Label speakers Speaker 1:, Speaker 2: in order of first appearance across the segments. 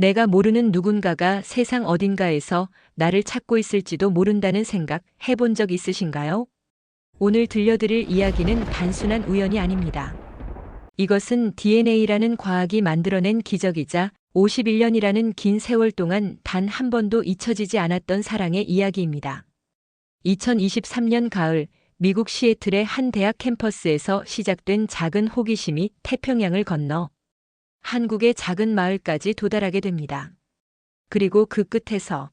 Speaker 1: 내가 모르는 누군가가 세상 어딘가에서 나를 찾고 있을지도 모른다는 생각 해본 적 있으신가요? 오늘 들려드릴 이야기는 단순한 우연이 아닙니다. 이것은 DNA라는 과학이 만들어낸 기적이자 51년이라는 긴 세월 동안 단 한 번도 잊혀지지 않았던 사랑의 이야기입니다. 2023년 가을 미국 시애틀의 한 대학 캠퍼스에서 시작된 작은 호기심이 태평양을 건너 한국의 작은 마을까지 도달하게 됩니다. 그리고 그 끝에서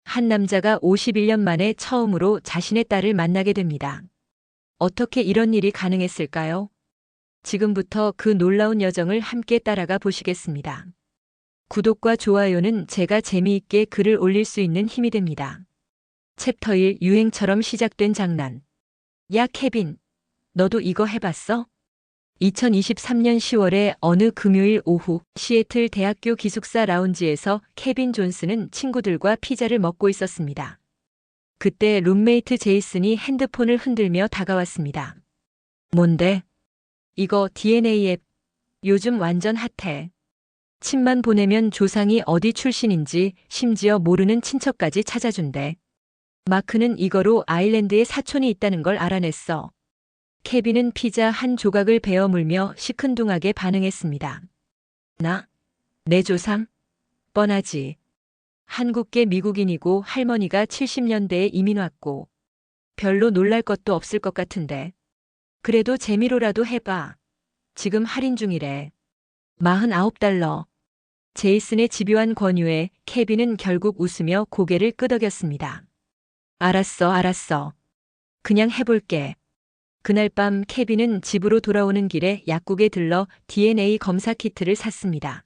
Speaker 1: 한 남자가 51년 만에 처음으로 자신의 딸을 만나게 됩니다. 어떻게 이런 일이 가능했을까요? 지금부터 그 놀라운 여정을 함께 따라가 보시겠습니다. 구독과 좋아요는 제가 재미있게 글을 올릴 수 있는 힘이 됩니다. 챕터 1 유행처럼 시작된 장난. 야, 케빈, 너도 이거 해봤어? 2023년 10월의 어느 금요일 오후 시애틀 대학교 기숙사 라운지에서 케빈 존슨은 친구들과 피자를 먹고 있었습니다. 그때 룸메이트 제이슨이 핸드폰을 흔들며 다가왔습니다. 뭔데? 이거 DNA 앱. 요즘 완전 핫해. 칩만 보내면 조상이 어디 출신인지 심지어 모르는 친척까지 찾아준대. 마크는 이거로 아일랜드에 사촌이 있다는 걸 알아냈어. 케빈은 피자 한 조각을 베어 물며 시큰둥하게 반응했습니다. 나? 내 조상? 뻔하지. 한국계 미국인이고 할머니가 70년대에 이민 왔고 별로 놀랄 것도 없을 것 같은데. 그래도 재미로라도 해봐. 지금 할인 중이래. $49. 제이슨의 집요한 권유에 케빈은 결국 웃으며 고개를 끄덕였습니다. 알았어. 그냥 해볼게. 그날 밤 케빈은 집으로 돌아오는 길에 약국에 들러 DNA 검사 키트를 샀습니다.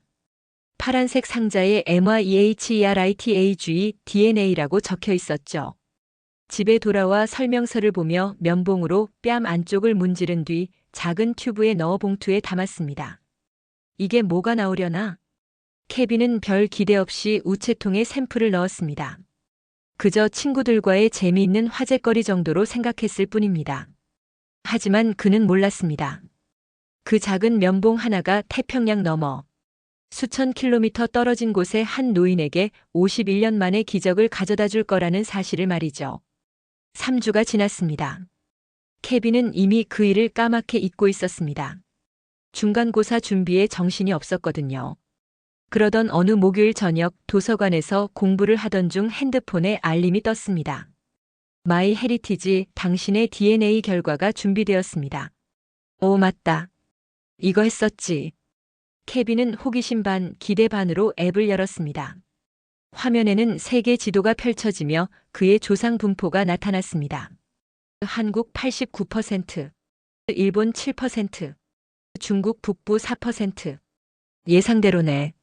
Speaker 1: 파란색 상자에 MYHERITAG DNA라고 적혀 있었죠. 집에 돌아와 설명서를 보며 면봉으로 뺨 안쪽을 문지른 뒤 작은 튜브에 넣어 봉투에 담았습니다. 이게 뭐가 나오려나? 케빈은 별 기대 없이 우체통에 샘플을 넣었습니다. 그저 친구들과의 재미있는 화제거리 정도로 생각했을 뿐입니다. 하지만 그는 몰랐습니다. 그 작은 면봉 하나가 태평양 너머 수천 킬로미터 떨어진 곳의 한 노인에게 51년 만에 기적을 가져다 줄 거라는 사실을 말이죠. 3주가 지났습니다. 케빈은 이미 그 일을 까맣게 잊고 있었습니다. 중간고사 준비에 정신이 없었거든요. 그러던 어느 목요일 저녁 도서관에서 공부를 하던 중 핸드폰에 알림이 떴습니다. 마이 헤리티지 당신의 DNA 결과가 준비되었습니다. 오, 맞다. 이거 했었지. 케빈은 호기심 반 기대 반으로 앱을 열었습니다. 화면에는 세계 지도가 펼쳐지며 그의 조상 분포가 나타났습니다. 한국 89%, 일본 7%, 중국 북부 4%. 예상대로네.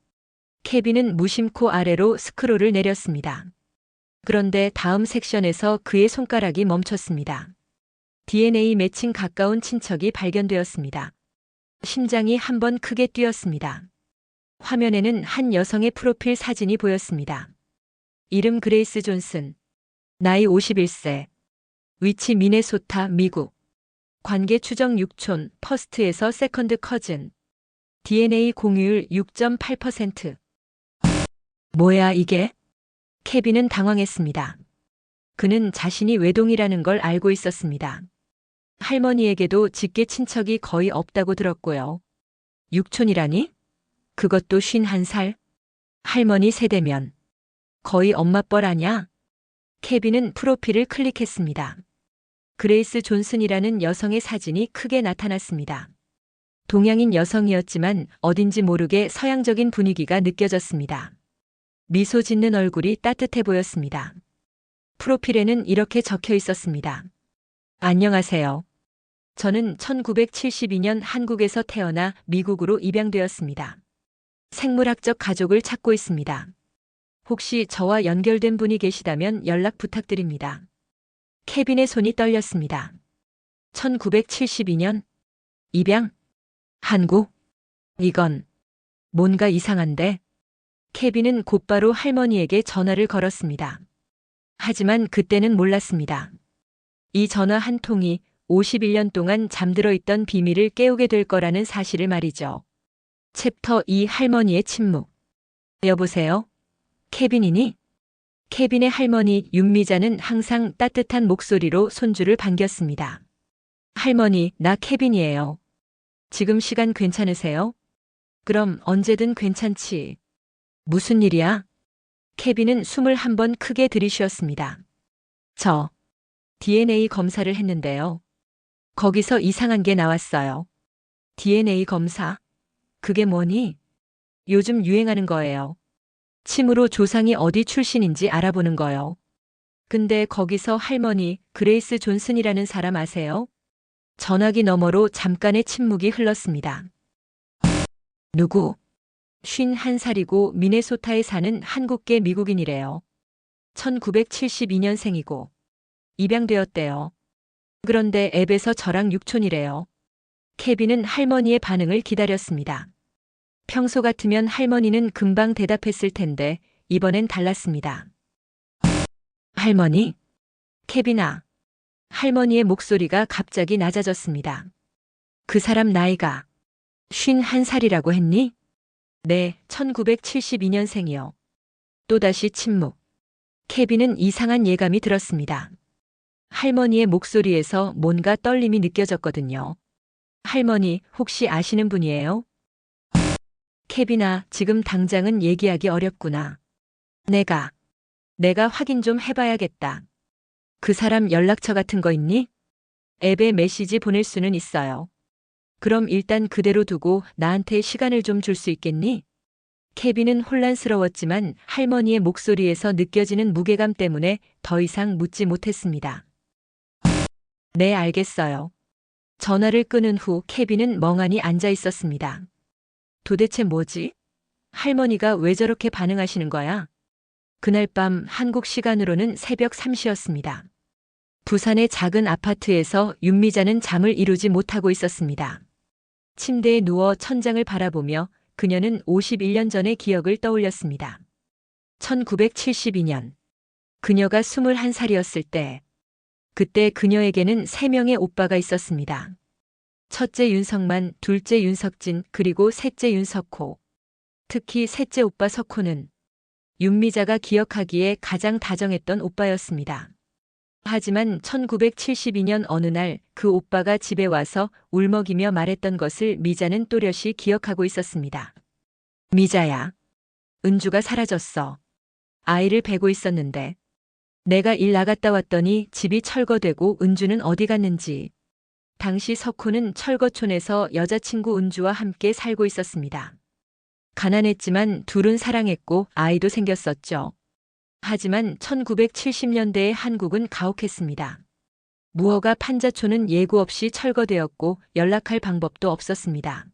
Speaker 1: 케빈은 무심코 아래로 스크롤을 내렸습니다. 그런데 다음 섹션에서 그의 손가락이 멈췄습니다. DNA 매칭 가까운 친척이 발견되었습니다. 심장이 한번 크게 뛰었습니다. 화면에는 한 여성의 프로필 사진이 보였습니다. 이름 그레이스 존슨. 나이 51세. 위치 미네소타, 미국. 관계 추정 6촌, 퍼스트에서 세컨드 커즌. DNA 공유율 6.8%. 뭐야 이게? 케빈은 당황했습니다. 그는 자신이 외동이라는 걸 알고 있었습니다. 할머니에게도 직계 친척이 거의 없다고 들었고요. 육촌이라니? 그것도 51살? 할머니 세대면 거의 엄마뻘 아냐? 케빈은 프로필을 클릭했습니다. 그레이스 존슨이라는 여성의 사진이 크게 나타났습니다. 동양인 여성이었지만 어딘지 모르게 서양적인 분위기가 느껴졌습니다. 미소 짓는 얼굴이 따뜻해 보였습니다. 프로필에는 이렇게 적혀 있었습니다. 안녕하세요. 저는 1972년 한국에서 태어나 미국으로 입양되었습니다. 생물학적 가족을 찾고 있습니다. 혹시 저와 연결된 분이 계시다면 연락 부탁드립니다. 케빈의 손이 떨렸습니다. 1972년? 입양? 한국? 이건 뭔가 이상한데? 케빈은 곧바로 할머니에게 전화를 걸었습니다. 하지만 그때는 몰랐습니다. 이 전화 한 통이 51년 동안 잠들어 있던 비밀을 깨우게 될 거라는 사실을 말이죠. 챕터 2 할머니의 침묵. 여보세요? 케빈이니? 케빈의 할머니 윤미자는 항상 따뜻한 목소리로 손주를 반겼습니다. 할머니, 나 케빈이에요. 지금 시간 괜찮으세요? 그럼 언제든 괜찮지. 무슨 일이야? 케빈은 숨을 한 번 크게 들이쉬었습니다. 저 DNA 검사를 했는데요. 거기서 이상한 게 나왔어요. DNA 검사? 그게 뭐니? 요즘 유행하는 거예요. 침으로 조상이 어디 출신인지 알아보는 거요. 근데 거기서 할머니 그레이스 존슨이라는 사람 아세요? 전화기 너머로 잠깐의 침묵이 흘렀습니다. 누구? 51살이고 미네소타에 사는 한국계 미국인이래요. 1972년생이고 입양되었대요. 그런데 앱에서 저랑 육촌이래요. 케빈은 할머니의 반응을 기다렸습니다. 평소 같으면 할머니는 금방 대답했을 텐데 이번엔 달랐습니다. 할머니? 케빈아. 할머니의 목소리가 갑자기 낮아졌습니다. 그 사람 나이가 51살이라고 했니? 네, 1972년생이요. 또다시 침묵. 케빈은 이상한 예감이 들었습니다. 할머니의 목소리에서 뭔가 떨림이 느껴졌거든요. 할머니, 혹시 아시는 분이에요? 케빈아, 지금 당장은 얘기하기 어렵구나. 내가 확인 좀 해봐야겠다. 그 사람 연락처 같은 거 있니? 앱에 메시지 보낼 수는 있어요. 그럼 일단 그대로 두고 나한테 시간을 좀 줄 수 있겠니? 케빈은 혼란스러웠지만 할머니의 목소리에서 느껴지는 무게감 때문에 더 이상 묻지 못했습니다. 네, 알겠어요. 전화를 끊은 후 케빈은 멍하니 앉아 있었습니다. 도대체 뭐지? 할머니가 왜 저렇게 반응하시는 거야? 그날 밤 한국 시간으로는 새벽 3시였습니다. 부산의 작은 아파트에서 윤미자는 잠을 이루지 못하고 있었습니다. 침대에 누워 천장을 바라보며 그녀는 51년 전의 기억을 떠올렸습니다. 1972년. 그녀가 21살이었을 때. 그때 그녀에게는 3명의 오빠가 있었습니다. 첫째 윤석만, 둘째 윤석진, 그리고 셋째 윤석호. 특히 셋째 오빠 석호는 윤미자가 기억하기에 가장 다정했던 오빠였습니다. 하지만 1972년 어느 날 그 오빠가 집에 와서 울먹이며 말했던 것을 미자는 또렷이 기억하고 있었습니다. 미자야, 은주가 사라졌어. 아이를 베고 있었는데. 내가 일 나갔다 왔더니 집이 철거되고 은주는 어디 갔는지. 당시 석호는 철거촌에서 여자친구 은주와 함께 살고 있었습니다. 가난했지만 둘은 사랑했고 아이도 생겼었죠. 하지만 1970년대의 한국은 가혹했습니다. 무허가 판자촌은 예고 없이 철거되었고 연락할 방법도 없었습니다.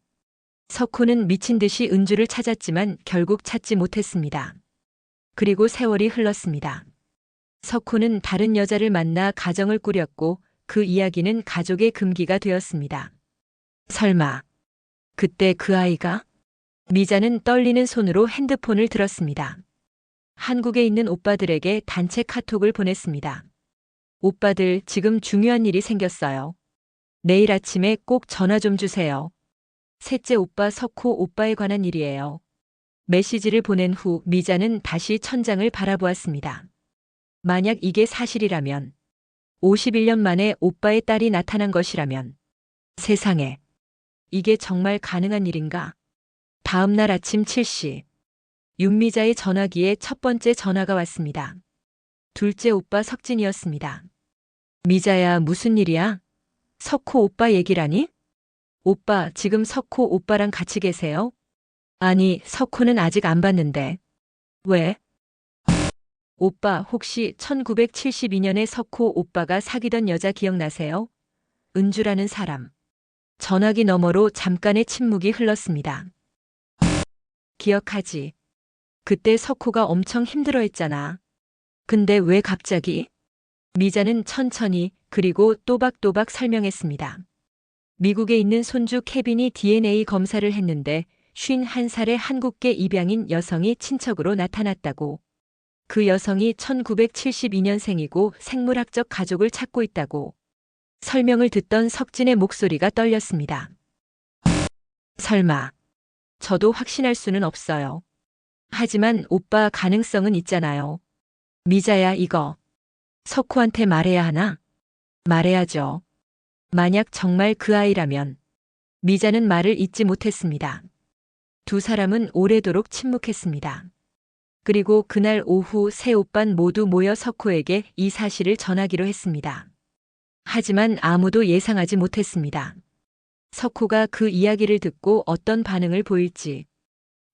Speaker 1: 석호는 미친 듯이 은주를 찾았지만 결국 찾지 못했습니다. 그리고 세월이 흘렀습니다. 석호는 다른 여자를 만나 가정을 꾸렸고 그 이야기는 가족의 금기가 되었습니다. 설마 그때 그 아이가? 미자는 떨리는 손으로 핸드폰을 들었습니다. 한국에 있는 오빠들에게 단체 카톡을 보냈습니다. 오빠들, 지금 중요한 일이 생겼어요. 내일 아침에 꼭 전화 좀 주세요. 셋째 오빠 석호 오빠에 관한 일이에요. 메시지를 보낸 후 미자는 다시 천장을 바라보았습니다. 만약 이게 사실이라면, 51년 만에 오빠의 딸이 나타난 것이라면, 세상에, 이게 정말 가능한 일인가? 다음 날 아침 7시, 윤미자의 전화기에 첫 번째 전화가 왔습니다. 둘째 오빠 석진이었습니다. 미자야, 무슨 일이야? 석호 오빠 얘기라니? 오빠, 지금 석호 오빠랑 같이 계세요? 아니, 석호는 아직 안 봤는데. 왜? 오빠, 혹시 1972년에 석호 오빠가 사귀던 여자 기억나세요? 은주라는 사람. 전화기 너머로 잠깐의 침묵이 흘렀습니다. 기억하지? 그때 석호가 엄청 힘들어했잖아. 근데 왜 갑자기? 미자는 천천히 그리고 또박또박 설명했습니다. 미국에 있는 손주 케빈이 DNA 검사를 했는데 51살의 한국계 입양인 여성이 친척으로 나타났다고. 그 여성이 1972년생이고 생물학적 가족을 찾고 있다고. 설명을 듣던 석진의 목소리가 떨렸습니다. 설마. 저도 확신할 수는 없어요. 하지만 오빠 가능성은 있잖아요. 미자야, 이거 석호한테 말해야 하나? 말해야죠. 만약 정말 그 아이라면. 미자는 말을 잇지 못했습니다. 두 사람은 오래도록 침묵했습니다. 그리고 그날 오후 세 오빤 모두 모여 석호에게 이 사실을 전하기로 했습니다. 하지만 아무도 예상하지 못했습니다. 석호가 그 이야기를 듣고 어떤 반응을 보일지,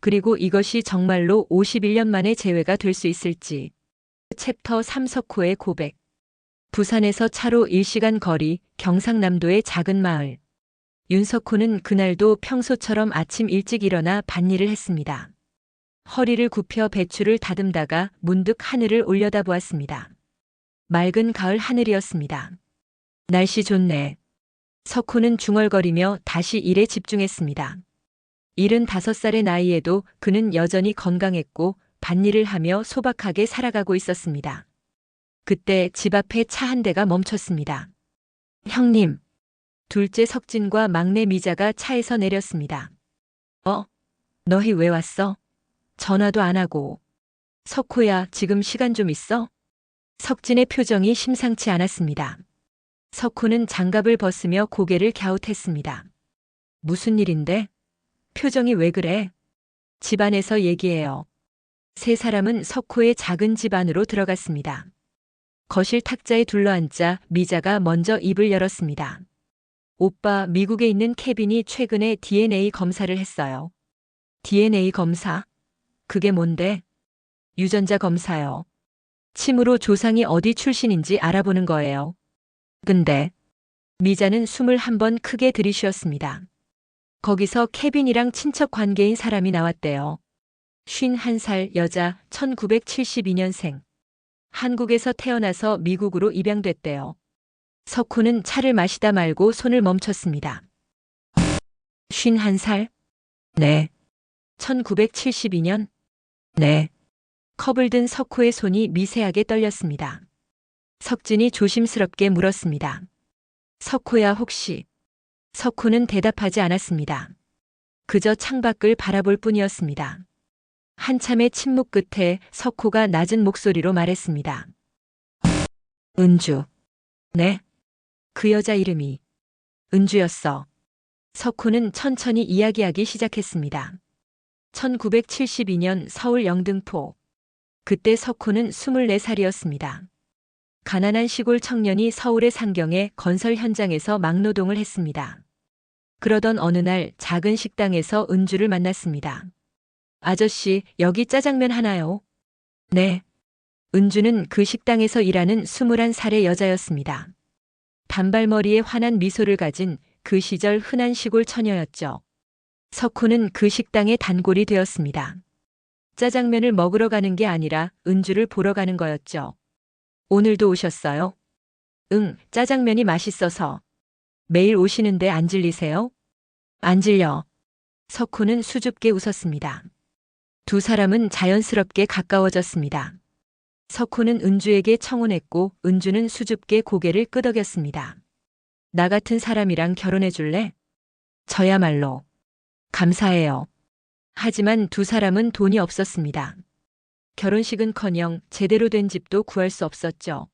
Speaker 1: 그리고 이것이 정말로 51년 만에 재회가 될 수 있을지. 챕터 3 석호의 고백. 부산에서 차로 1시간 거리 경상남도의 작은 마을. 윤석호는 그날도 평소처럼 아침 일찍 일어나 밭일을 했습니다. 허리를 굽혀 배추를 다듬다가 문득 하늘을 올려다보았습니다. 맑은 가을 하늘이었습니다. 날씨 좋네. 석호는 중얼거리며 다시 일에 집중했습니다. 75살의 나이에도 그는 여전히 건강했고 밭일을 하며 소박하게 살아가고 있었습니다. 그때 집 앞에 차 한 대가 멈췄습니다. 형님. 둘째 석진과 막내 미자가 차에서 내렸습니다. 너희 왜 왔어? 전화도 안 하고. 석호야, 지금 시간 좀 있어? 석진의 표정이 심상치 않았습니다. 석호는 장갑을 벗으며 고개를 갸웃했습니다. 무슨 일인데? 표정이 왜 그래? 집안에서 얘기해요. 세 사람은 석호의 작은 집 안으로 들어갔습니다. 거실 탁자에 둘러앉자 미자가 먼저 입을 열었습니다. 오빠, 미국에 있는 케빈이 최근에 DNA 검사를 했어요. DNA 검사? 그게 뭔데? 유전자 검사요. 침으로 조상이 어디 출신인지 알아보는 거예요. 근데 미자는 숨을 한 번 크게 들이쉬었습니다. 거기서 케빈이랑 친척 관계인 사람이 나왔대요. 51살 여자, 1972년생. 한국에서 태어나서 미국으로 입양됐대요. 석호는 차를 마시다 말고 손을 멈췄습니다. 51살? 네. 1972년? 네. 컵을 든 석호의 손이 미세하게 떨렸습니다. 석진이 조심스럽게 물었습니다. 석호야, 혹시? 석호는 대답하지 않았습니다. 그저 창밖을 바라볼 뿐이었습니다. 한참의 침묵 끝에 석호가 낮은 목소리로 말했습니다. 은주. 네? 그 여자 이름이 은주였어. 석호는 천천히 이야기하기 시작했습니다. 1972년 서울 영등포. 그때 석호는 24살이었습니다. 가난한 시골 청년이 서울의 상경의 건설 현장에서 막노동을 했습니다. 그러던 어느 날 작은 식당에서 은주를 만났습니다. 아저씨, 여기 짜장면 하나요? 네. 은주는 그 식당에서 일하는 21살의 여자였습니다. 단발머리에 환한 미소를 가진 그 시절 흔한 시골 처녀였죠. 석호는 그 식당의 단골이 되었습니다. 짜장면을 먹으러 가는 게 아니라 은주를 보러 가는 거였죠. 오늘도 오셨어요? 응, 짜장면이 맛있어서. 매일 오시는데 안 질리세요? 안 질려. 석호는 수줍게 웃었습니다. 두 사람은 자연스럽게 가까워졌습니다. 석호는 은주에게 청혼했고 은주는 수줍게 고개를 끄덕였습니다. 나 같은 사람이랑 결혼해 줄래? 저야말로. 감사해요. 하지만 두 사람은 돈이 없었습니다. 결혼식은커녕 제대로 된 집도 구할 수 없었죠.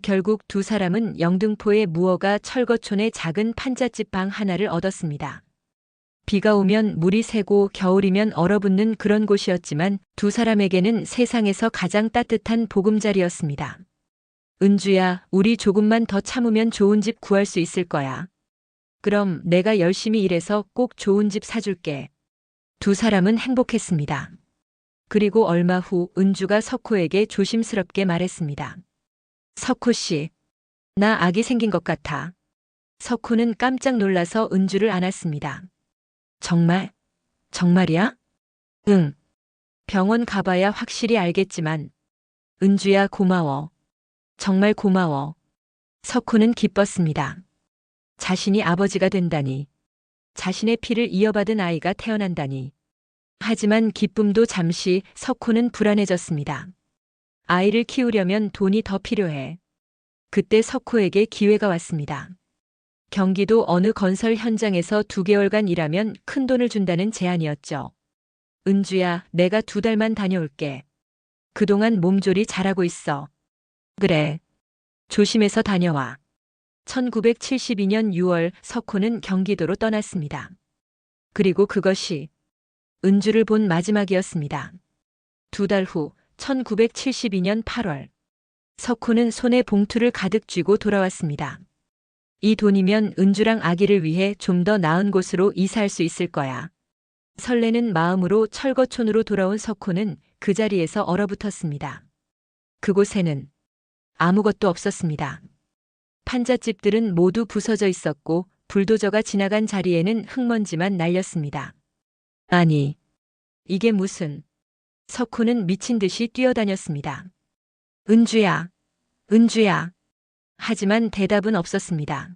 Speaker 1: 결국 두 사람은 영등포의 무허가 철거촌의 작은 판잣집 방 하나를 얻었습니다. 비가 오면 물이 새고 겨울이면 얼어붙는 그런 곳이었지만 두 사람에게는 세상에서 가장 따뜻한 보금자리였습니다. 은주야, 우리 조금만 더 참으면 좋은 집 구할 수 있을 거야. 그럼 내가 열심히 일해서 꼭 좋은 집 사줄게. 두 사람은 행복했습니다. 그리고 얼마 후 은주가 석호에게 조심스럽게 말했습니다. 석호 씨, 나 아기 생긴 것 같아. 석호는 깜짝 놀라서 은주를 안았습니다. 정말? 정말이야? 응. 병원 가봐야 확실히 알겠지만. 은주야, 고마워. 정말 고마워. 석호는 기뻤습니다. 자신이 아버지가 된다니. 자신의 피를 이어받은 아이가 태어난다니. 하지만 기쁨도 잠시 석호는 불안해졌습니다. 아이를 키우려면 돈이 더 필요해. 그때 석호에게 기회가 왔습니다. 경기도 어느 건설 현장에서 2개월간 일하면 큰 돈을 준다는 제안이었죠. 은주야, 내가 2달만 다녀올게. 그동안 몸조리 잘하고 있어. 그래. 조심해서 다녀와. 1972년 6월 석호는 경기도로 떠났습니다. 그리고 그것이 은주를 본 마지막이었습니다. 2달 후 1972년 8월 석호는 손에 봉투를 가득 쥐고 돌아왔습니다. 이 돈이면 은주랑 아기를 위해 좀 더 나은 곳으로 이사할 수 있을 거야. 설레는 마음으로 철거촌으로 돌아온 석호는 그 자리에서 얼어붙었습니다. 그곳에는 아무것도 없었습니다. 판잣집들은 모두 부서져 있었고 불도저가 지나간 자리에는 흙먼지만 날렸습니다. 아니, 이게 무슨... 석호는 미친 듯이 뛰어다녔습니다. 은주야, 은주야. 하지만 대답은 없었습니다.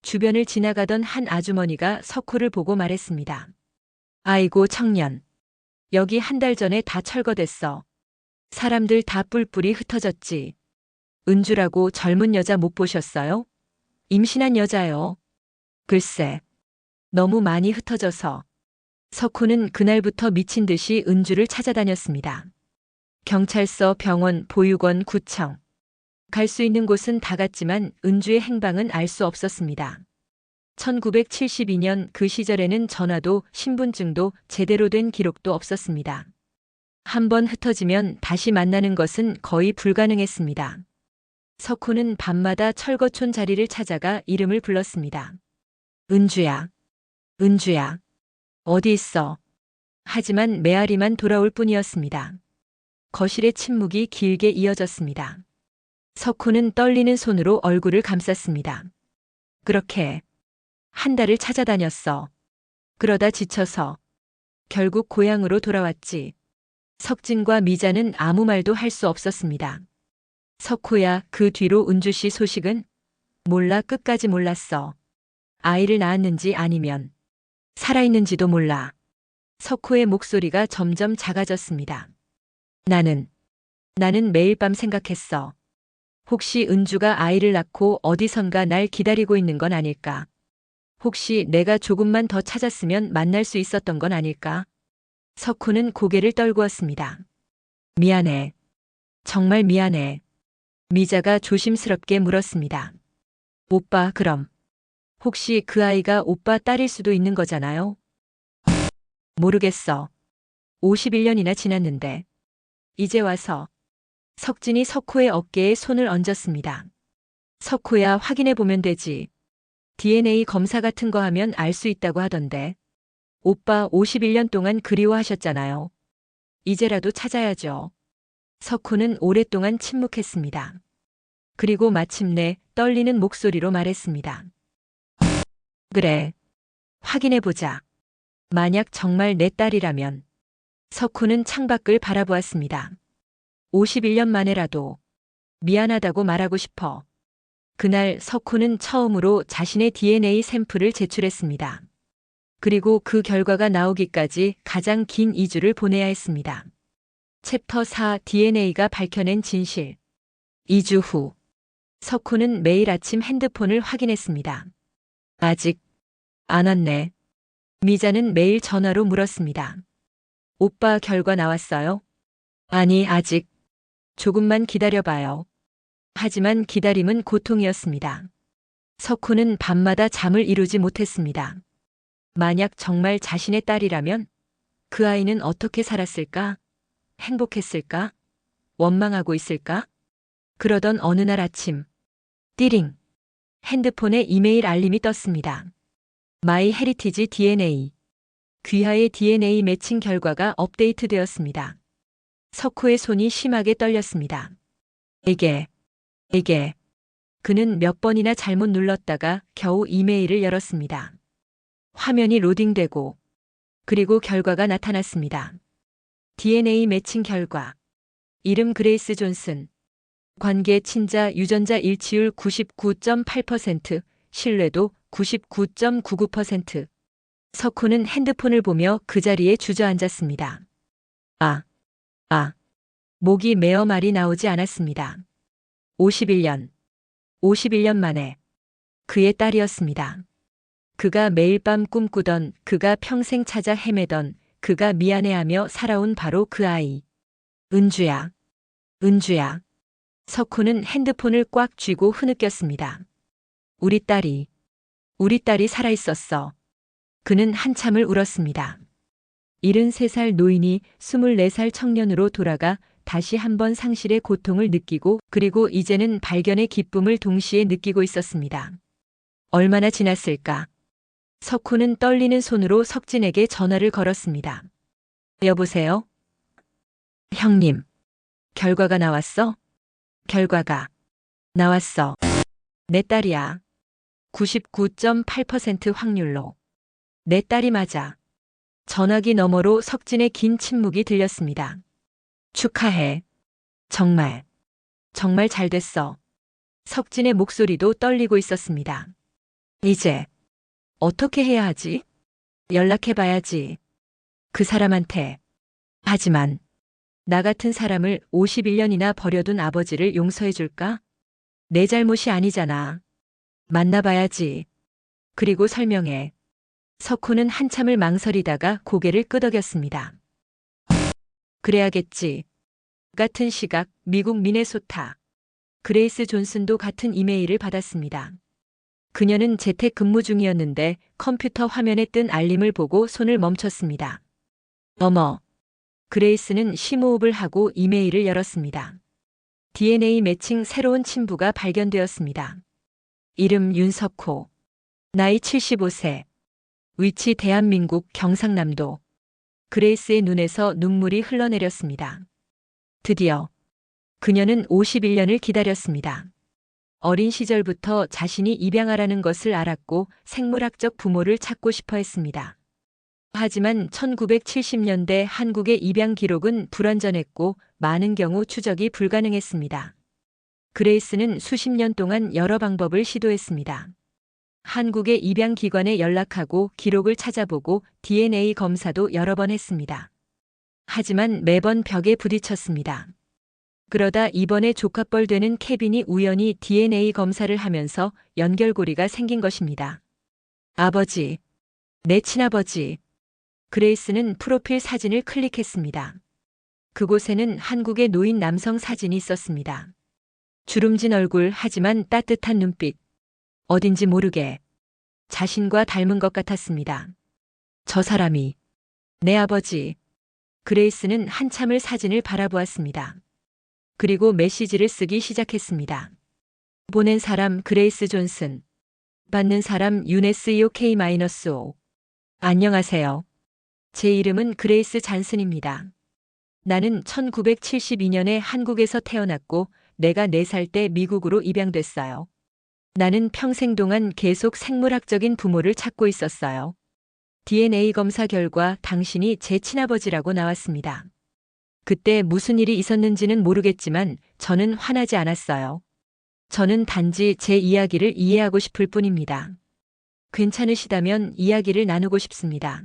Speaker 1: 주변을 지나가던 한 아주머니가 석호를 보고 말했습니다. 아이고 청년. 여기 1달 전에 다 철거됐어. 사람들 다 뿔뿔이 흩어졌지. 은주라고 젊은 여자 못 보셨어요? 임신한 여자요. 글쎄, 너무 많이 흩어져서. 석호는 그날부터 미친 듯이 은주를 찾아다녔습니다. 경찰서, 병원, 보육원, 구청. 갈 수 있는 곳은 다 갔지만 은주의 행방은 알 수 없었습니다. 1972년 그 시절에는 전화도 신분증도 제대로 된 기록도 없었습니다. 한번 흩어지면 다시 만나는 것은 거의 불가능했습니다. 석호는 밤마다 철거촌 자리를 찾아가 이름을 불렀습니다. 은주야, 은주야, 어디 있어? 하지만 메아리만 돌아올 뿐이었습니다. 거실의 침묵이 길게 이어졌습니다. 석호는 떨리는 손으로 얼굴을 감쌌습니다. 그렇게 1달을 찾아다녔어. 그러다 지쳐서 결국 고향으로 돌아왔지. 석진과 미자는 아무 말도 할 수 없었습니다. 석호야, 그 뒤로 은주 씨 소식은? 몰라, 끝까지 몰랐어. 아이를 낳았는지 아니면 살아있는지도 몰라. 석호의 목소리가 점점 작아졌습니다. 나는 매일 밤 생각했어. 혹시 은주가 아이를 낳고 어디선가 날 기다리고 있는 건 아닐까? 혹시 내가 조금만 더 찾았으면 만날 수 있었던 건 아닐까? 석호는 고개를 떨구었습니다. 미안해. 정말 미안해. 미자가 조심스럽게 물었습니다. 오빠, 그럼 혹시 그 아이가 오빠 딸일 수도 있는 거잖아요? 모르겠어. 51년이나 지났는데. 이제 와서. 석진이 석호의 어깨에 손을 얹었습니다. 석호야, 확인해 보면 되지. DNA 검사 같은 거 하면 알 수 있다고 하던데. 오빠 51년 동안 그리워하셨잖아요. 이제라도 찾아야죠. 석호는 오랫동안 침묵했습니다. 그리고 마침내 떨리는 목소리로 말했습니다. 그래. 확인해보자. 만약 정말 내 딸이라면. 석호는 창밖을 바라보았습니다. 51년 만에라도 미안하다고 말하고 싶어. 그날 석호는 처음으로 자신의 DNA 샘플을 제출했습니다. 그리고 그 결과가 나오기까지 가장 긴 2주를 보내야 했습니다. 챕터 4 DNA가 밝혀낸 진실. 2주 후 석호는 매일 아침 핸드폰을 확인했습니다. 아직 안 왔네. 미자는 매일 전화로 물었습니다. 오빠 결과 나왔어요? 아니, 아직. 조금만 기다려봐요. 하지만 기다림은 고통이었습니다. 석호는 밤마다 잠을 이루지 못했습니다. 만약 정말 자신의 딸이라면 그 아이는 어떻게 살았을까? 행복했을까? 원망하고 있을까? 그러던 어느 날 아침, 띠링! 핸드폰에 이메일 알림이 떴습니다. 마이 헤리티지 DNA. 귀하의 DNA 매칭 결과가 업데이트되었습니다. 석호의 손이 심하게 떨렸습니다. 에게. 그는 몇 번이나 잘못 눌렀다가 겨우 이메일을 열었습니다. 화면이 로딩되고 그리고 결과가 나타났습니다. DNA 매칭 결과. 이름 그레이스 존슨. 관계 친자 유전자 일치율 99.8%, 신뢰도 99.99%. 석호는 핸드폰을 보며 그 자리에 주저앉았습니다. 목이 메어 말이 나오지 않았습니다. 51년 만에 그의 딸이었습니다. 그가 매일 밤 꿈꾸던, 그가 평생 찾아 헤매던, 그가 미안해하며 살아온 바로 그 아이. 은주야. 은주야. 석훈은 핸드폰을 꽉 쥐고 흐느꼈습니다. 우리 딸이 살아있었어. 그는 한참을 울었습니다. 73살 노인이 24살 청년으로 돌아가 다시 한번 상실의 고통을 느끼고 그리고 이제는 발견의 기쁨을 동시에 느끼고 있었습니다. 얼마나 지났을까? 석훈은 떨리는 손으로 석진에게 전화를 걸었습니다. 여보세요? 형님. 결과가 나왔어? 결과가 나왔어. 내 딸이야. 99.8% 확률로. 내 딸이 맞아. 전화기 너머로 석진의 긴 침묵이 들렸습니다. 축하해. 정말 잘 됐어. 석진의 목소리도 떨리고 있었습니다. 이제 어떻게 해야 하지? 연락해봐야지. 그 사람한테. 하지만 나 같은 사람을 51년이나 버려둔 아버지를 용서해줄까? 내 잘못이 아니잖아. 만나봐야지. 그리고 설명해. 석훈은 한참을 망설이다가 고개를 끄덕였습니다. 그래야겠지. 같은 시각 미국 미네소타. 그레이스 존슨도 같은 이메일을 받았습니다. 그녀는 재택 근무 중이었는데 컴퓨터 화면에 뜬 알림을 보고 손을 멈췄습니다. 어머. 그레이스는 심호흡을 하고 이메일을 열었습니다. DNA 매칭 새로운 친부가 발견되었습니다. 이름 윤석호. 나이 75세. 위치 대한민국 경상남도. 그레이스의 눈에서 눈물이 흘러내렸습니다. 드디어 그녀는 51년을 기다렸습니다. 어린 시절부터 자신이 입양하라는 것을 알았고 생물학적 부모를 찾고 싶어 했습니다. 하지만 1970년대 한국의 입양 기록은 불완전했고 많은 경우 추적이 불가능했습니다. 그레이스는 수십 년 동안 여러 방법을 시도했습니다. 한국의 입양 기관에 연락하고 기록을 찾아보고 DNA 검사도 여러 번 했습니다. 하지만 매번 벽에 부딪혔습니다. 그러다 이번에 조카뻘 되는 케빈이 우연히 DNA 검사를 하면서 연결고리가 생긴 것입니다. 아버지. 내 친아버지. 그레이스는 프로필 사진을 클릭했습니다. 그곳에는 한국의 노인 남성 사진이 있었습니다. 주름진 얼굴 하지만 따뜻한 눈빛. 어딘지 모르게 자신과 닮은 것 같았습니다. 저 사람이 내 아버지. 그레이스는 한참을 사진을 바라보았습니다. 그리고 메시지를 쓰기 시작했습니다. 보낸 사람 그레이스 존슨. 받는 사람 UNSEOK-5. 안녕하세요. 제 이름은 그레이스 잔슨입니다. 나는 1972년에 한국에서 태어났고 내가 4살 때 미국으로 입양됐어요. 나는 평생 동안 계속 생물학적인 부모를 찾고 있었어요. DNA 검사 결과 당신이 제 친아버지라고 나왔습니다. 그때 무슨 일이 있었는지는 모르겠지만 저는 화나지 않았어요. 저는 단지 제 이야기를 이해하고 싶을 뿐입니다. 괜찮으시다면 이야기를 나누고 싶습니다.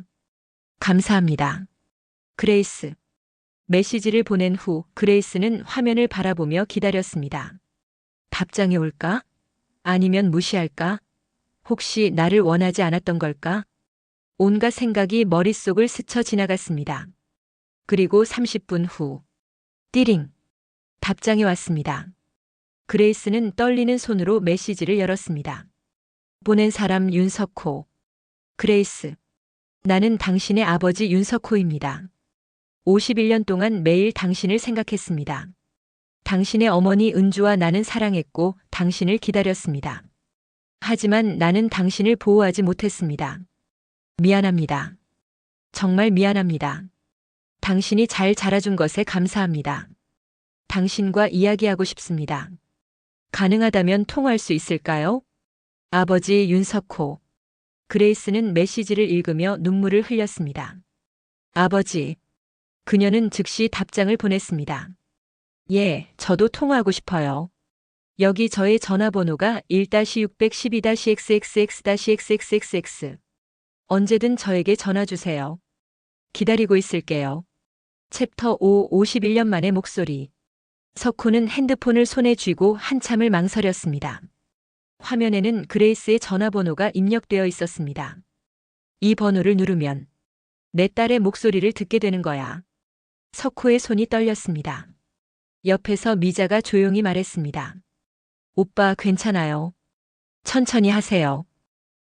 Speaker 1: 감사합니다. 그레이스. 메시지를 보낸 후 그레이스는 화면을 바라보며 기다렸습니다. 답장이 올까? 아니면 무시할까? 혹시 나를 원하지 않았던 걸까? 온갖 생각이 머릿속을 스쳐 지나갔습니다. 그리고 30분 후. 띠링. 답장이 왔습니다. 그레이스는 떨리는 손으로 메시지를 열었습니다. 보낸 사람 윤석호. 그레이스. 나는 당신의 아버지 윤석호입니다. 51년 동안 매일 당신을 생각했습니다. 당신의 어머니 은주와 나는 사랑했고 당신을 기다렸습니다. 하지만 나는 당신을 보호하지 못했습니다. 미안합니다. 정말 미안합니다. 당신이 잘 자라준 것에 감사합니다. 당신과 이야기하고 싶습니다. 가능하다면 통화할 수 있을까요? 아버지 윤석호. 그레이스는 메시지를 읽으며 눈물을 흘렸습니다. 아버지. 그녀는 즉시 답장을 보냈습니다. 예, 저도 통화하고 싶어요. 여기 저의 전화번호가 1-612-xxx-xxxx. 언제든 저에게 전화 주세요. 기다리고 있을게요. 챕터 5 51년 만의 목소리. 석훈은 핸드폰을 손에 쥐고 한참을 망설였습니다. 화면에는 그레이스의 전화번호가 입력되어 있었습니다. 이 번호를 누르면 내 딸의 목소리를 듣게 되는 거야. 석호의 손이 떨렸습니다. 옆에서 미자가 조용히 말했습니다. 오빠 괜찮아요. 천천히 하세요.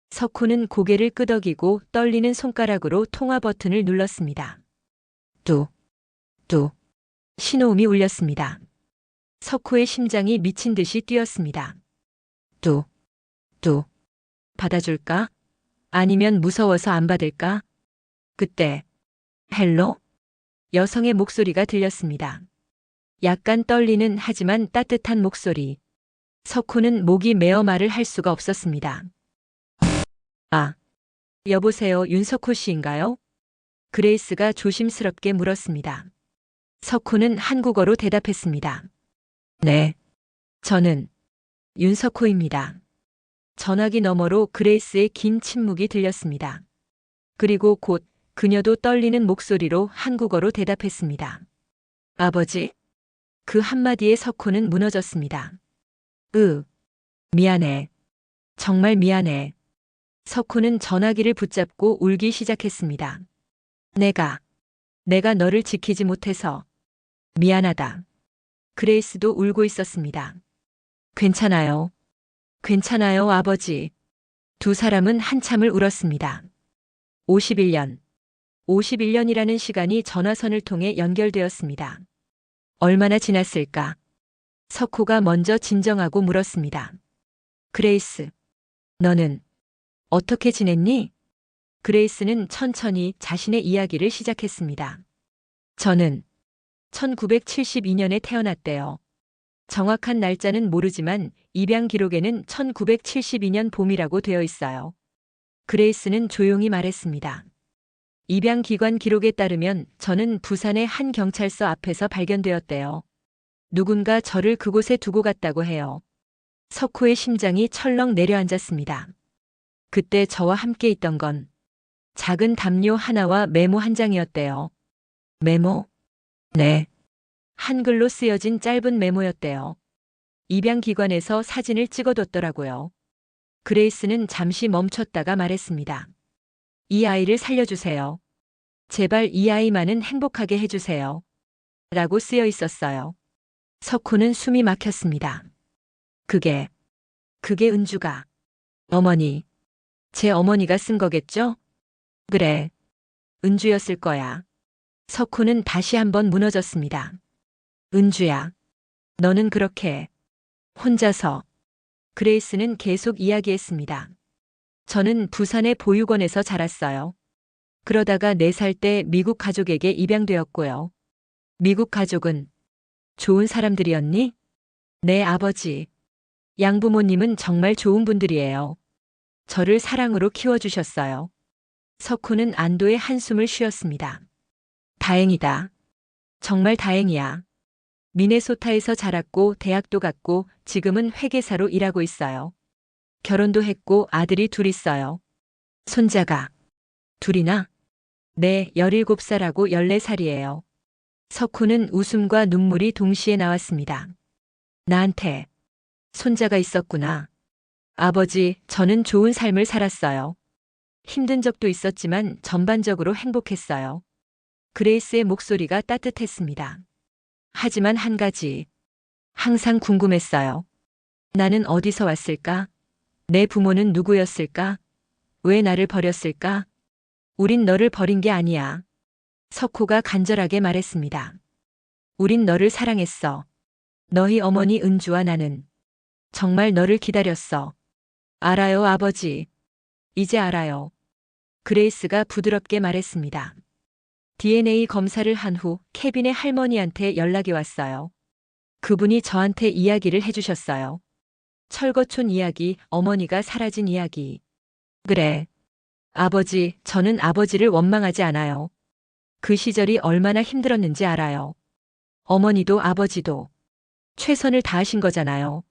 Speaker 1: 석호는 고개를 끄덕이고 떨리는 손가락으로 통화 버튼을 눌렀습니다. 뚜, 뚜. 신호음이 울렸습니다. 석호의 심장이 미친 듯이 뛰었습니다. 뚜, 뚜. 받아줄까? 아니면 무서워서 안 받을까? 그때 헬로? 여성의 목소리가 들렸습니다. 약간 떨리는 하지만 따뜻한 목소리. 석호는 목이 메어 말을 할 수가 없었습니다. 아, 여보세요, 윤석호 씨인가요? 그레이스가 조심스럽게 물었습니다. 석호는 한국어로 대답했습니다. 네, 저는 윤석호입니다. 전화기 너머로 그레이스의 긴 침묵이 들렸습니다. 그리고 곧 그녀도 떨리는 목소리로 한국어로 대답했습니다. 아버지? 그 한마디에 석호는 무너졌습니다. 미안해. 정말 미안해. 석호는 전화기를 붙잡고 울기 시작했습니다. 내가 너를 지키지 못해서 미안하다. 그레이스도 울고 있었습니다. 괜찮아요. 괜찮아요, 아버지. 두 사람은 한참을 울었습니다. 51년. 51년이라는 시간이 전화선을 통해 연결되었습니다. 얼마나 지났을까? 석호가 먼저 진정하고 물었습니다. 그레이스, 너는 어떻게 지냈니? 그레이스는 천천히 자신의 이야기를 시작했습니다. 저는 1972년에 태어났대요. 정확한 날짜는 모르지만 입양 기록에는 1972년 봄이라고 되어 있어요. 그레이스는 조용히 말했습니다. 입양 기관 기록에 따르면 저는 부산의 한 경찰서 앞에서 발견되었대요. 누군가 저를 그곳에 두고 갔다고 해요. 석호의 심장이 철렁 내려앉았습니다. 그때 저와 함께 있던 건 작은 담요 하나와 메모 한 장이었대요. 메모? 네. 한글로 쓰여진 짧은 메모였대요. 입양기관에서 사진을 찍어뒀더라고요. 그레이스는 잠시 멈췄다가 말했습니다. 이 아이를 살려주세요. 제발 이 아이만은 행복하게 해주세요. 라고 쓰여 있었어요. 석호는 숨이 막혔습니다. 그게 은주가. 어머니. 제 어머니가 쓴 거겠죠? 그래. 은주였을 거야. 석호는 다시 한번 무너졌습니다. 은주야. 너는 그렇게 혼자서. 그레이스는 계속 이야기했습니다. 저는 부산의 보육원에서 자랐어요. 그러다가 4살 때 미국 가족에게 입양되었고요. 미국 가족은 좋은 사람들이었니? 네, 아버지. 양부모님은 정말 좋은 분들이에요. 저를 사랑으로 키워주셨어요. 석호는 안도의 한숨을 쉬었습니다. 다행이다. 정말 다행이야. 미네소타에서 자랐고 대학도 갔고 지금은 회계사로 일하고 있어요. 결혼도 했고 아들이 둘 있어요. 손자가 둘이나? 네, 17살하고 14살이에요. 석호는 웃음과 눈물이 동시에 나왔습니다. 나한테 손자가 있었구나. 아버지, 저는 좋은 삶을 살았어요. 힘든 적도 있었지만 전반적으로 행복했어요. 그레이스의 목소리가 따뜻했습니다. 하지만 한 가지, 항상 궁금했어요. 나는 어디서 왔을까? 내 부모는 누구였을까? 왜 나를 버렸을까? 우린 너를 버린 게 아니야. 석호가 간절하게 말했습니다. 우린 너를 사랑했어. 너희 어머니 은주와 나는 정말 너를 기다렸어. 알아요, 아버지. 이제 알아요. 그레이스가 부드럽게 말했습니다. DNA 검사를 한 후 케빈의 할머니한테 연락이 왔어요. 그분이 저한테 이야기를 해주셨어요. 철거촌 이야기, 어머니가 사라진 이야기. 그래. 아버지, 저는 아버지를 원망하지 않아요. 그 시절이 얼마나 힘들었는지 알아요. 어머니도 아버지도 최선을 다하신 거잖아요.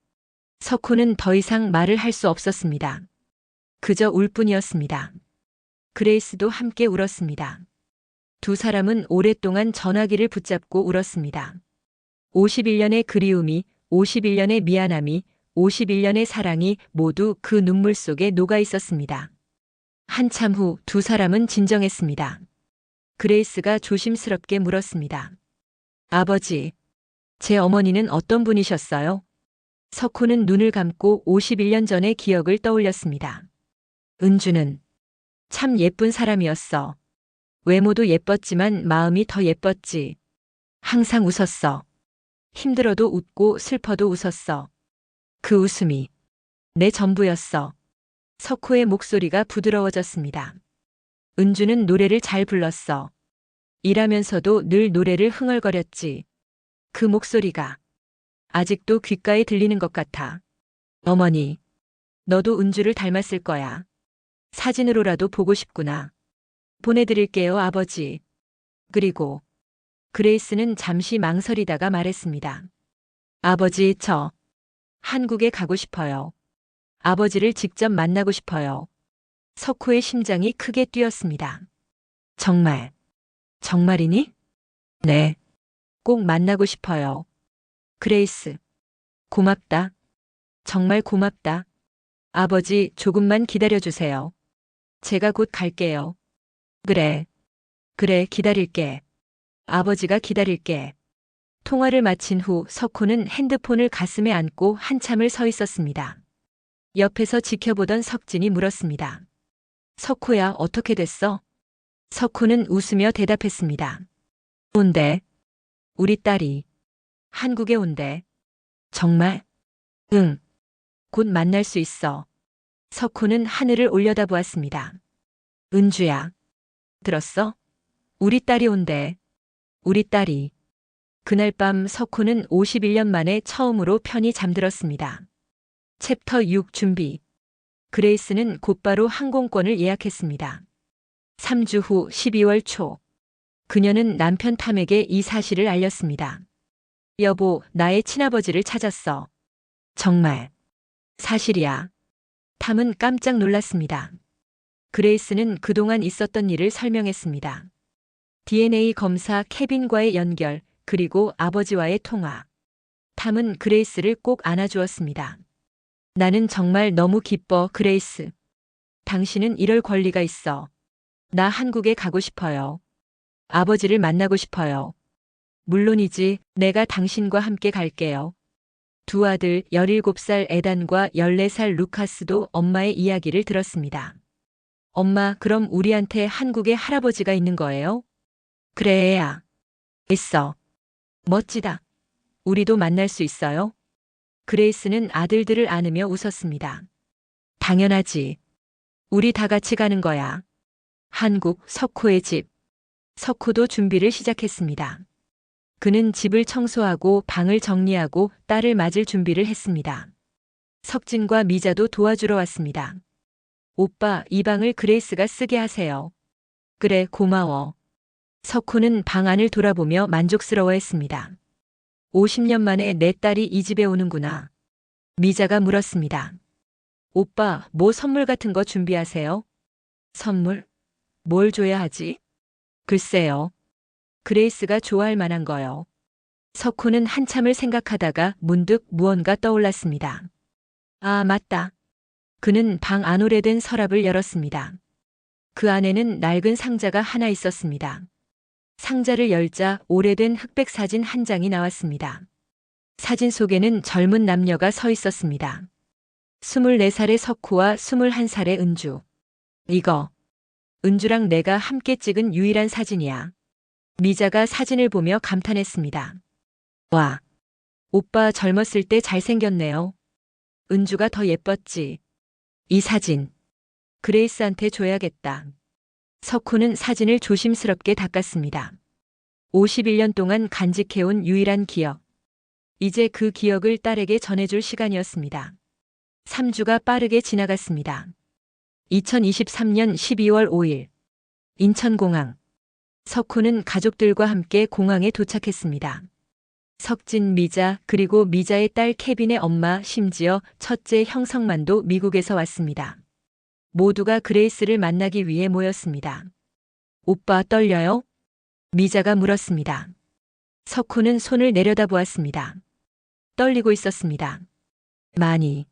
Speaker 1: 석호는 더 이상 말을 할 수 없었습니다. 그저 울 뿐이었습니다. 그레이스도 함께 울었습니다. 두 사람은 오랫동안 전화기를 붙잡고 울었습니다. 51년의 그리움이, 51년의 미안함이, 51년의 사랑이 모두 그 눈물 속에 녹아 있었습니다. 한참 후 두 사람은 진정했습니다. 그레이스가 조심스럽게 물었습니다. 아버지, 제 어머니는 어떤 분이셨어요? 석호는 눈을 감고 51년 전의 기억을 떠올렸습니다. 은주는 참 예쁜 사람이었어. 외모도 예뻤지만 마음이 더 예뻤지. 항상 웃었어. 힘들어도 웃고 슬퍼도 웃었어. 그 웃음이 내 전부였어. 석호의 목소리가 부드러워졌습니다. 은주는 노래를 잘 불렀어. 일하면서도 늘 노래를 흥얼거렸지. 그 목소리가 아직도 귓가에 들리는 것 같아. 어머니, 너도 은주를 닮았을 거야. 사진으로라도 보고 싶구나. 보내드릴게요, 아버지. 그리고 그레이스는 잠시 망설이다가 말했습니다. 아버지, 저 한국에 가고 싶어요. 아버지를 직접 만나고 싶어요. 석호의 심장이 크게 뛰었습니다. 정말, 정말이니? 네, 꼭 만나고 싶어요. 그레이스, 고맙다. 정말 고맙다. 아버지, 조금만 기다려주세요. 제가 곧 갈게요. 그래, 그래, 기다릴게. 아버지가 기다릴게. 통화를 마친 후 석호는 핸드폰을 가슴에 안고 한참을 서 있었습니다. 옆에서 지켜보던 석진이 물었습니다. 석호야, 어떻게 됐어? 석호는 웃으며 대답했습니다. 온대. 우리 딸이 한국에 온대. 정말? 응. 곧 만날 수 있어. 석호는 하늘을 올려다보았습니다. 은주야. 들었어? 우리 딸이 온대. 우리 딸이. 그날 밤 석호는 51년 만에 처음으로 편히 잠들었습니다. 챕터 6 준비. 그레이스는 곧바로 항공권을 예약했습니다. 3주 후 12월 초. 그녀는 남편 탐에게 이 사실을 알렸습니다. 여보, 나의 친아버지를 찾았어. 정말. 사실이야. 탐은 깜짝 놀랐습니다. 그레이스는 그동안 있었던 일을 설명했습니다. DNA 검사 케빈과의 연결, 그리고 아버지와의 통화. 탐은 그레이스를 꼭 안아주었습니다. 나는 정말 너무 기뻐, 그레이스. 당신은 이럴 권리가 있어. 나 한국에 가고 싶어요. 아버지를 만나고 싶어요. 물론이지, 내가 당신과 함께 갈게요. 두 아들 17살 에단과 14살 루카스도 엄마의 이야기를 들었습니다. 엄마, 그럼 우리한테 한국에 할아버지가 있는 거예요? 그래, 애야. 있어. 멋지다. 우리도 만날 수 있어요? 그레이스는 아들들을 안으며 웃었습니다. 당연하지. 우리 다 같이 가는 거야. 한국, 석호의 집. 석호도 준비를 시작했습니다. 그는 집을 청소하고 방을 정리하고 딸을 맞을 준비를 했습니다. 석진과 미자도 도와주러 왔습니다. 오빠, 이 방을 그레이스가 쓰게 하세요. 그래, 고마워. 석호는 방 안을 돌아보며 만족스러워했습니다. 50년 만에 내 딸이 이 집에 오는구나. 미자가 물었습니다. 오빠, 뭐 선물 같은 거 준비하세요? 선물? 뭘 줘야 하지? 글쎄요. 그레이스가 좋아할 만한 거요. 석호는 한참을 생각하다가 문득 무언가 떠올랐습니다. 아, 맞다. 그는 방 안 오래된 서랍을 열었습니다. 그 안에는 낡은 상자가 하나 있었습니다. 상자를 열자 오래된 흑백 사진 한 장이 나왔습니다. 사진 속에는 젊은 남녀가 서 있었습니다. 24살의 석호와 21살의 은주. 이거, 은주랑 내가 함께 찍은 유일한 사진이야. 미자가 사진을 보며 감탄했습니다. 와, 오빠 젊었을 때 잘생겼네요. 은주가 더 예뻤지. 이 사진, 그레이스한테 줘야겠다. 석호는 사진을 조심스럽게 닦았습니다. 51년 동안 간직해온 유일한 기억. 이제 그 기억을 딸에게 전해줄 시간이었습니다. 3주가 빠르게 지나갔습니다. 2023년 12월 5일. 인천공항. 석호는 가족들과 함께 공항에 도착했습니다. 석진, 미자, 그리고 미자의 딸 케빈의 엄마, 심지어 첫째 형석만도 미국에서 왔습니다. 모두가 그레이스를 만나기 위해 모였습니다. 오빠 떨려요? 미자가 물었습니다. 석호는 손을 내려다보았습니다. 떨리고 있었습니다. 많이.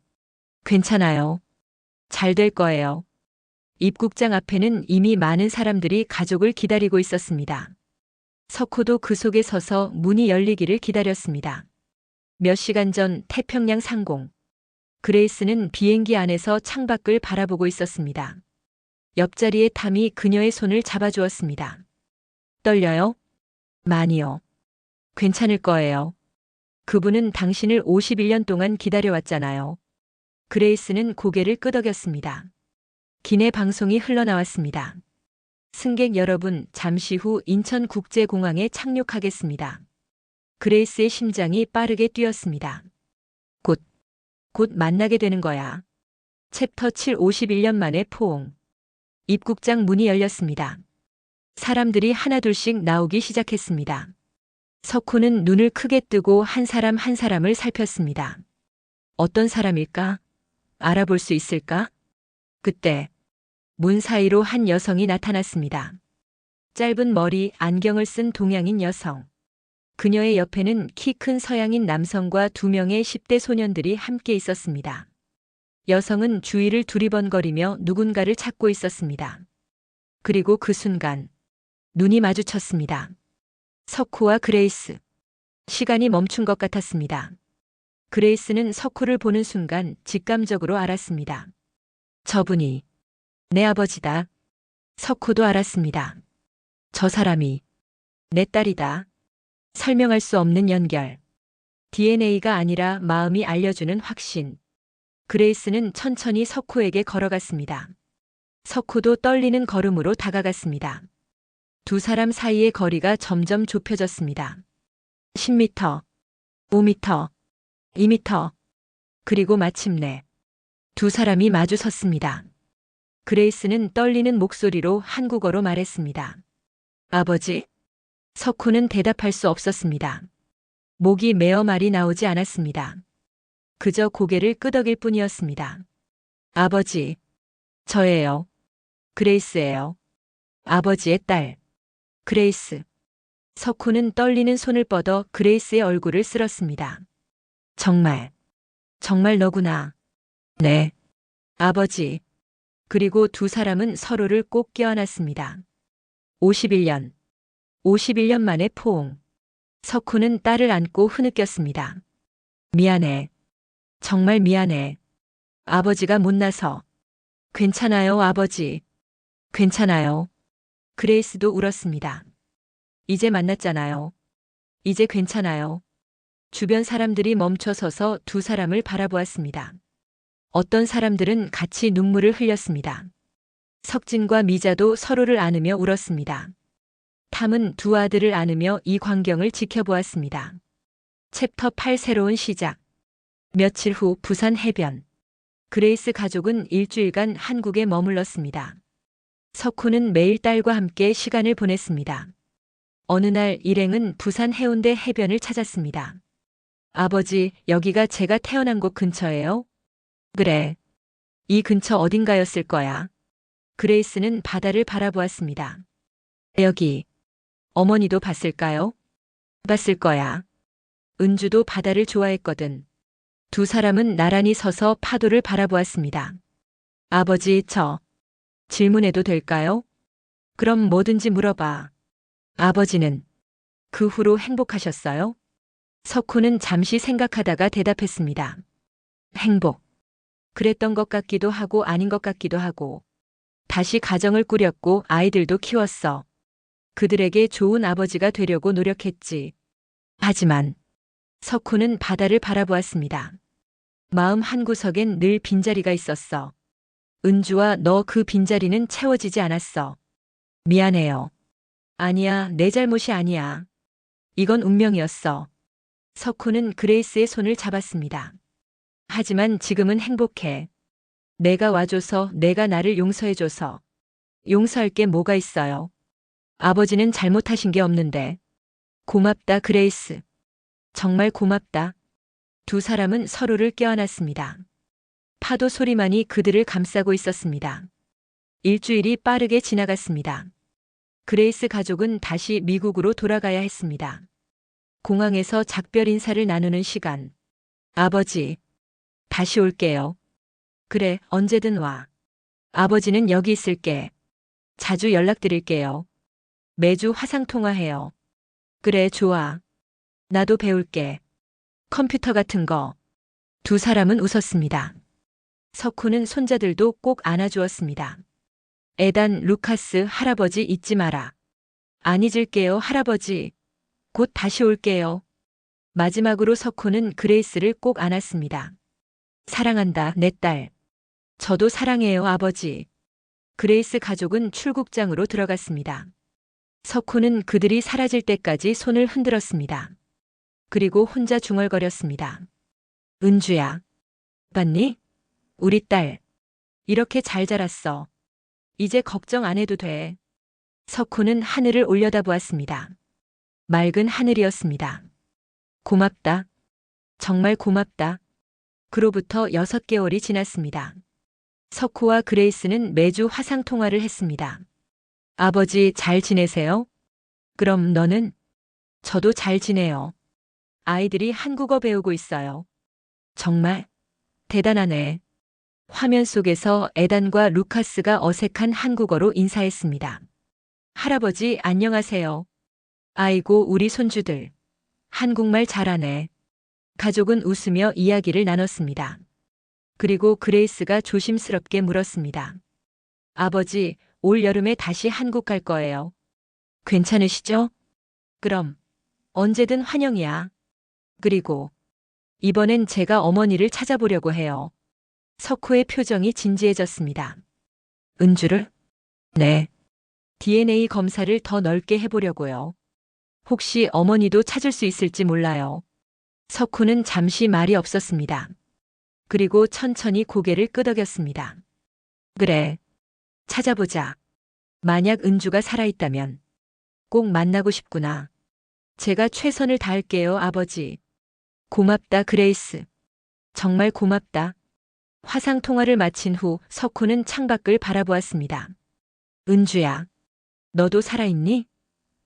Speaker 1: 괜찮아요. 잘 될 거예요. 입국장 앞에는 이미 많은 사람들이 가족을 기다리고 있었습니다. 석호도 그 속에 서서 문이 열리기를 기다렸습니다. 몇 시간 전 태평양 상공. 그레이스는 비행기 안에서 창밖을 바라보고 있었습니다. 옆자리의 탐이 그녀의 손을 잡아주었습니다. 떨려요? 많이요. 괜찮을 거예요. 그분은 당신을 51년 동안 기다려왔잖아요. 그레이스는 고개를 끄덕였습니다. 기내 방송이 흘러나왔습니다. 승객 여러분, 잠시 후 인천국제공항에 착륙하겠습니다. 그레이스의 심장이 빠르게 뛰었습니다. 곧 만나게 되는 거야. 챕터 7 51년 만에 포옹. 입국장 문이 열렸습니다. 사람들이 하나둘씩 나오기 시작했습니다. 석호는 눈을 크게 뜨고 한 사람 한 사람을 살폈습니다. 어떤 사람일까? 알아볼 수 있을까? 그때 문 사이로 한 여성이 나타났습니다. 짧은 머리, 안경을 쓴 동양인 여성. 그녀의 옆에는 키 큰 서양인 남성과 2명의 10대 소년들이 함께 있었습니다. 여성은 주위를 두리번거리며 누군가를 찾고 있었습니다. 그리고 그 순간 눈이 마주쳤습니다. 석호와 그레이스. 시간이 멈춘 것 같았습니다. 그레이스는 석호를 보는 순간 직감적으로 알았습니다. 저분이 내 아버지다. 석호도 알았습니다. 저 사람이 내 딸이다. 설명할 수 없는 연결. DNA가 아니라 마음이 알려주는 확신. 그레이스는 천천히 석호에게 걸어갔습니다. 석호도 떨리는 걸음으로 다가갔습니다. 두 사람 사이의 거리가 점점 좁혀졌습니다. 10m, 5m, 2m. 그리고 마침내 두 사람이 마주 섰습니다. 그레이스는 떨리는 목소리로 한국어로 말했습니다. 아버지. 석호는 대답할 수 없었습니다. 목이 메어 말이 나오지 않았습니다. 그저 고개를 끄덕일 뿐이었습니다. 아버지. 저예요. 그레이스예요. 아버지의 딸. 그레이스. 석호는 떨리는 손을 뻗어 그레이스의 얼굴을 쓸었습니다. 정말 너구나. 네. 아버지. 그리고 두 사람은 서로를 꼭 껴안았습니다. 51년 만에 포옹. 석호는 딸을 안고 흐느꼈습니다. 미안해. 정말 미안해. 아버지가 못나서. 괜찮아요, 아버지. 괜찮아요. 그레이스도 울었습니다. 이제 만났잖아요. 이제 괜찮아요. 주변 사람들이 멈춰서서 두 사람을 바라보았습니다. 어떤 사람들은 같이 눈물을 흘렸습니다. 석진과 미자도 서로를 안으며 울었습니다. 탐은 두 아들을 안으며 이 광경을 지켜보았습니다. 챕터 8 새로운 시작. 며칠 후 부산 해변. 그레이스 가족은 일주일간 한국에 머물렀습니다. 석호는 매일 딸과 함께 시간을 보냈습니다. 어느 날 일행은 부산 해운대 해변을 찾았습니다. 아버지, 여기가 제가 태어난 곳 근처예요? 그래. 이 근처 어딘가였을 거야. 그레이스는 바다를 바라보았습니다. 여기. 어머니도 봤을까요? 봤을 거야. 은주도 바다를 좋아했거든. 두 사람은 나란히 서서 파도를 바라보았습니다. 아버지, 질문해도 될까요? 그럼 뭐든지 물어봐. 아버지는 그 후로 행복하셨어요? 석호는 잠시 생각하다가 대답했습니다. 행복. 그랬던 것 같기도 하고 아닌 것 같기도 하고. 다시 가정을 꾸렸고 아이들도 키웠어. 그들에게 좋은 아버지가 되려고 노력했지. 하지만 석호는 바다를 바라보았습니다. 마음 한구석엔 늘 빈자리가 있었어. 은주와 너 그 빈자리는 채워지지 않았어. 미안해요. 아니야, 내 잘못이 아니야. 이건 운명이었어. 석호는 그레이스의 손을 잡았습니다. 하지만 지금은 행복해. 내가 와줘서, 내가 나를 용서해줘서. 용서할 게 뭐가 있어요. 아버지는 잘못하신 게 없는데. 고맙다, 그레이스. 정말 고맙다. 두 사람은 서로를 껴안았습니다. 파도 소리만이 그들을 감싸고 있었습니다. 일주일이 빠르게 지나갔습니다. 그레이스 가족은 다시 미국으로 돌아가야 했습니다. 공항에서 작별 인사를 나누는 시간. 아버지, 다시 올게요. 그래, 언제든 와. 아버지는 여기 있을게. 자주 연락드릴게요. 매주 화상통화해요. 그래, 좋아. 나도 배울게. 컴퓨터 같은 거. 두 사람은 웃었습니다. 석훈은 손자들도 꼭 안아주었습니다. 에단, 루카스, 할아버지 잊지 마라. 안 잊을게요, 할아버지. 곧 다시 올게요. 마지막으로 석훈은 그레이스를 꼭 안았습니다. 사랑한다, 내 딸. 저도 사랑해요, 아버지. 그레이스 가족은 출국장으로 들어갔습니다. 석훈은 그들이 사라질 때까지 손을 흔들었습니다. 그리고 혼자 중얼거렸습니다. 은주야. 봤니? 우리 딸. 이렇게 잘 자랐어. 이제 걱정 안 해도 돼. 석훈은 하늘을 올려다보았습니다. 맑은 하늘이었습니다. 고맙다. 정말 고맙다. 그로부터 6개월이 지났습니다. 석호와 그레이스는 매주 화상통화를 했습니다. 아버지 잘 지내세요? 그럼 너는? 저도 잘 지내요. 아이들이 한국어 배우고 있어요. 정말 대단하네. 화면 속에서 에단과 루카스가 어색한 한국어로 인사했습니다. 할아버지 안녕하세요. 아이고 우리 손주들. 한국말 잘하네. 가족은 웃으며 이야기를 나눴습니다. 그리고 그레이스가 조심스럽게 물었습니다. 아버지, 올 여름에 다시 한국 갈 거예요. 괜찮으시죠? 그럼 언제든 환영이야. 그리고 이번엔 제가 어머니를 찾아보려고 해요. 석호의 표정이 진지해졌습니다. 은주를? 네. DNA 검사를 더 넓게 해보려고요. 혹시 어머니도 찾을 수 있을지 몰라요. 석호는 잠시 말이 없었습니다. 그리고 천천히 고개를 끄덕였습니다. 그래. 찾아보자. 만약 은주가 살아있다면 꼭 만나고 싶구나. 제가 최선을 다할게요, 아버지. 고맙다, 그레이스. 정말 고맙다. 화상 통화를 마친 후 석호는 창밖을 바라보았습니다. 은주야, 너도 살아있니?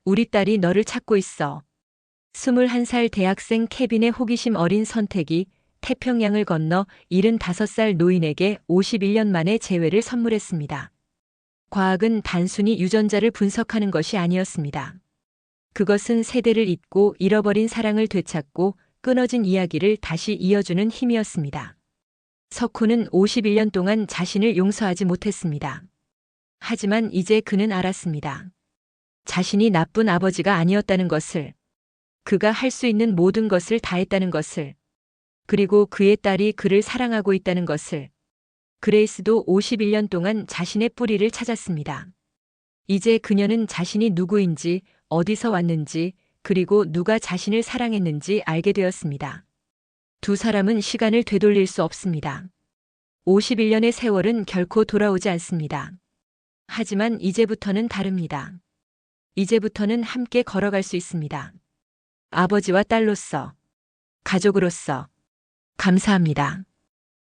Speaker 1: 우리 딸이 너를 찾고 있어. 21살 대학생 케빈의 호기심 어린 선택이 태평양을 건너 75살 노인에게 51년 만에 재회를 선물했습니다. 과학은 단순히 유전자를 분석하는 것이 아니었습니다. 그것은 세대를 잇고 잃어버린 사랑을 되찾고 끊어진 이야기를 다시 이어주는 힘이었습니다. 석호는 51년 동안 자신을 용서하지 못했습니다. 하지만 이제 그는 알았습니다. 자신이 나쁜 아버지가 아니었다는 것을, 그가 할 수 있는 모든 것을 다했다는 것을, 그리고 그의 딸이 그를 사랑하고 있다는 것을. 그레이스도 51년 동안 자신의 뿌리를 찾았습니다. 이제 그녀는 자신이 누구인지, 어디서 왔는지, 그리고 누가 자신을 사랑했는지 알게 되었습니다. 두 사람은 시간을 되돌릴 수 없습니다. 51년의 세월은 결코 돌아오지 않습니다. 하지만 이제부터는 다릅니다. 이제부터는 함께 걸어갈 수 있습니다. 아버지와 딸로서, 가족으로서. 감사합니다.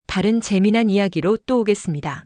Speaker 1: 다른 재미난 이야기로 또 오겠습니다.